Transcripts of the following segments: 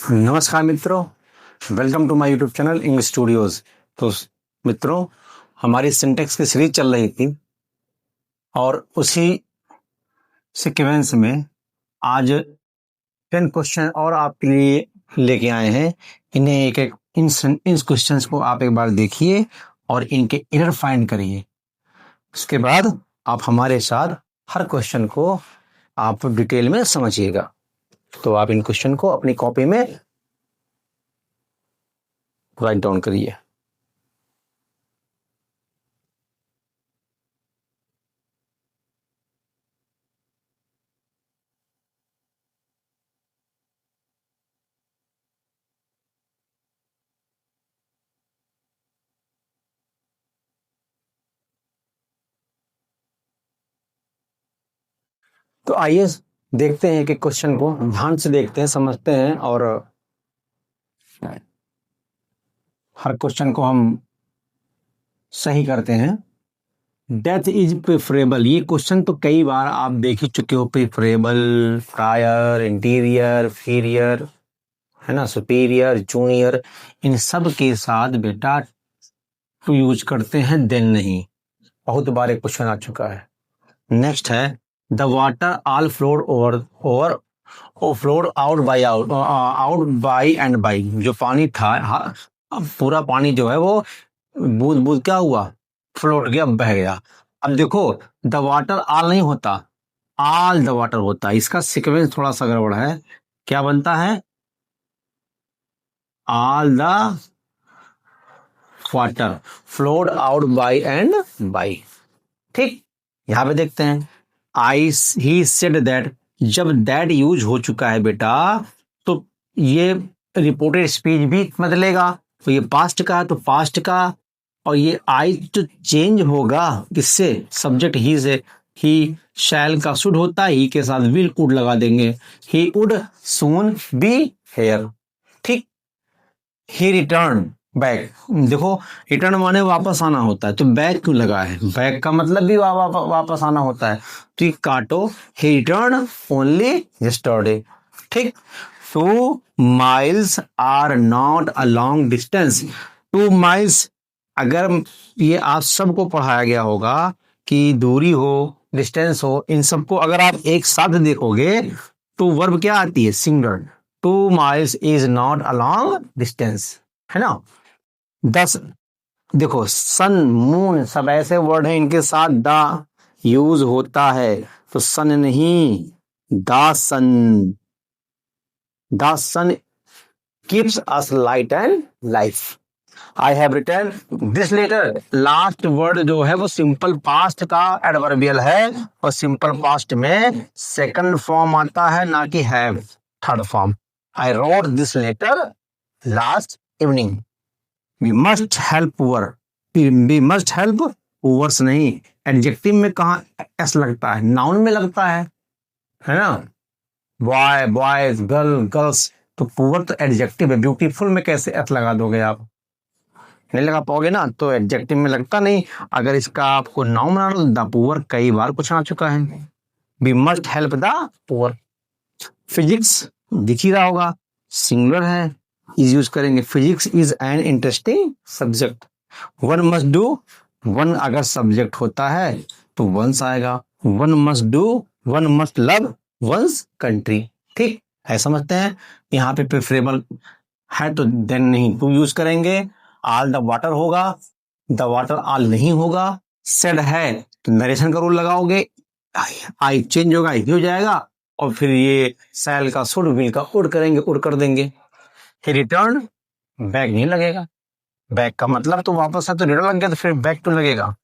नमस्कार मित्रों, welcome to my YouTube channel English studios. तो मित्रों, हमारी सिंटेक्स की सीरीज चल रही थी और उसी सीक्वेंस में आज 10 क्वेश्चन और आपके लिए लेके आए हैं। इन्हें एक एक इन क्वेश्चंस को आप एक बार देखिए और इनके एरर फाइंड करिए। उसके बाद आप हमारे साथ हर क्वेश्चन को आप डिटेल में समझिएगा। तो आप इन क्वेश्चन को अपनी कॉपी में राइट डाउन करिए। तो आइए देखते हैं कि क्वेश्चन को ध्यान से देखते हैं, समझते हैं और हर क्वेश्चन को हम सही करते हैं। डेथ इज प्रेफरेबल, ये क्वेश्चन तो कई बार आप देख ही चुके हो। प्रेफरेबल, प्रायर, इंटीरियर, फीरियर, है ना, सुपीरियर, जूनियर, इन सब के साथ बेटा टू यूज करते हैं, देन नहीं। बहुत बार एक क्वेश्चन आ चुका है। नेक्स्ट है the water all flowed over flowed out by and by. जो पानी था, अब पूरा पानी जो है वो बूंद बूंद क्या हुआ, फ्लोट गया, बह गया। अब देखो, द वाटर ऑल नहीं होता, ऑल द वाटर होता है। इसका सीक्वेंस थोड़ा सा गड़बड़ है। क्या बनता है? All the water flowed out by and by. ठीक, यहां पे देखते हैं आई ही सेड दैट। जब दैट यूज हो चुका है बेटा, तो ये रिपोर्टेड स्पीच भी बदलेगा। तो ये पास्ट का है तो पास्ट का, और ये आई तो चेंज होगा किससे? सब्जेक्ट ही से। ही शैल का शुड होता है, ही के साथ विल कुड लगा देंगे। He would soon be here. ठीक, ही रिटर्न बैक। देखो, रिटर्न माने वापस आना होता है, तो बैक क्यों लगा है? बैक का मतलब भी वापस आना होता है। तो ये काटो, ही रिटर्न ओनली यस्टरडे। ठीक, 2 miles are not a long distance. 2 miles, अगर ये आप सबको पढ़ाया गया होगा कि दूरी हो, डिस्टेंस हो, इन सबको अगर आप एक साथ देखोगे तो वर्ब क्या आती है? Singular. 2 miles is not a long distance, है ना। 10, देखो सन, मून, सब ऐसे वर्ड हैं, इनके साथ द यूज होता है। तो सन नहीं, the sun. The sun keeps us light and life. I have written this letter. Last word जो है वो सिंपल पास्ट का एडवर्बियल है, और सिंपल पास्ट में सेकंड फॉर्म आता है, ना कि have third form. I wrote this letter last evening. We must help poor. We must help poors नहीं। एडजेक्टिव में कहाँ एस लगता है? नाउन में लगता है ना। Boy, boys, girl, girls. तो पुअर तो एडजेक्टिव है। ब्यूटीफुल में कैसे एस लगा दोगे आप? नहीं लगा पाओगे ना, तो एडजेक्टिव में लगता नहीं। अगर इसका आपको नाउन बना लो, द पुअर कई बार कुछ आ चुका है। We must help the poor. Physics दिख ही रहा होगा, सिंगुलर है, इज यूज करेंगे। Physics is an interesting subject. One must do, one अगर सब्जेक्ट होता है तो वंस आएगा। One must do, one must love one's country. ठीक है, समझते हैं। यहाँ पे प्रेफरेबल है तो देन नहीं, टू यूज करेंगे। ऑल द वाटर होगा, द वाटर ऑल नहीं होगा। सेड है तो नरेशन का रूल लगाओगे, आई चेंज होगा, ही हो जाएगा, और फिर ये सैल का सुड, विल का उड़ करेंगे, उड़ कर देंगे। ही रिटर्न, बैक नहीं लगेगा। बैक का मतलब तो वापस है, तो रिटर्न लग गया तो फिर बैक तो लगेगा।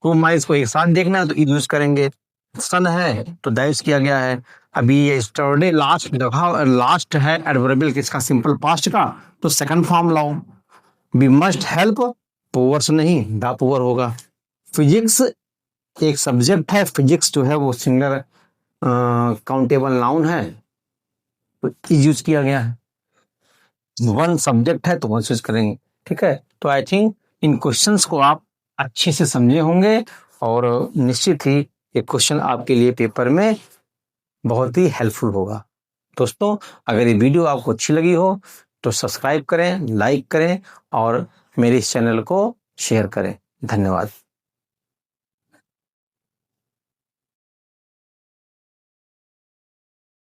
2 miles को एक साथ देखना है तो यूज करेंगे। सन है तो दैट किया गया है। अभी ये स्टरडे लास्ट दफा, लास्ट है एडवर्बियल किसका? सिंपल पास्ट का, तो सेकंड फॉर्म लाओ। वी मस्ट हेल्प पुअर्स नहीं, द पुअर होगा। फिजिक्स एक सब्जेक्ट है, फिजिक्स जो है वो सिंगुलर काउंटेबल नाउन है, तो यूज किया गया है। वन सब्जेक्ट है तो वन यूज करेंगे। ठीक है, तो आई थिंक इन क्वेश्चंस को आप अच्छे से समझे होंगे, और निश्चित ही ये क्वेश्चन आपके लिए पेपर में बहुत ही हेल्पफुल होगा। दोस्तों, अगर ये वीडियो आपको अच्छी लगी हो तो सब्सक्राइब करें, लाइक करें और मेरे इस चैनल को शेयर करें। धन्यवाद।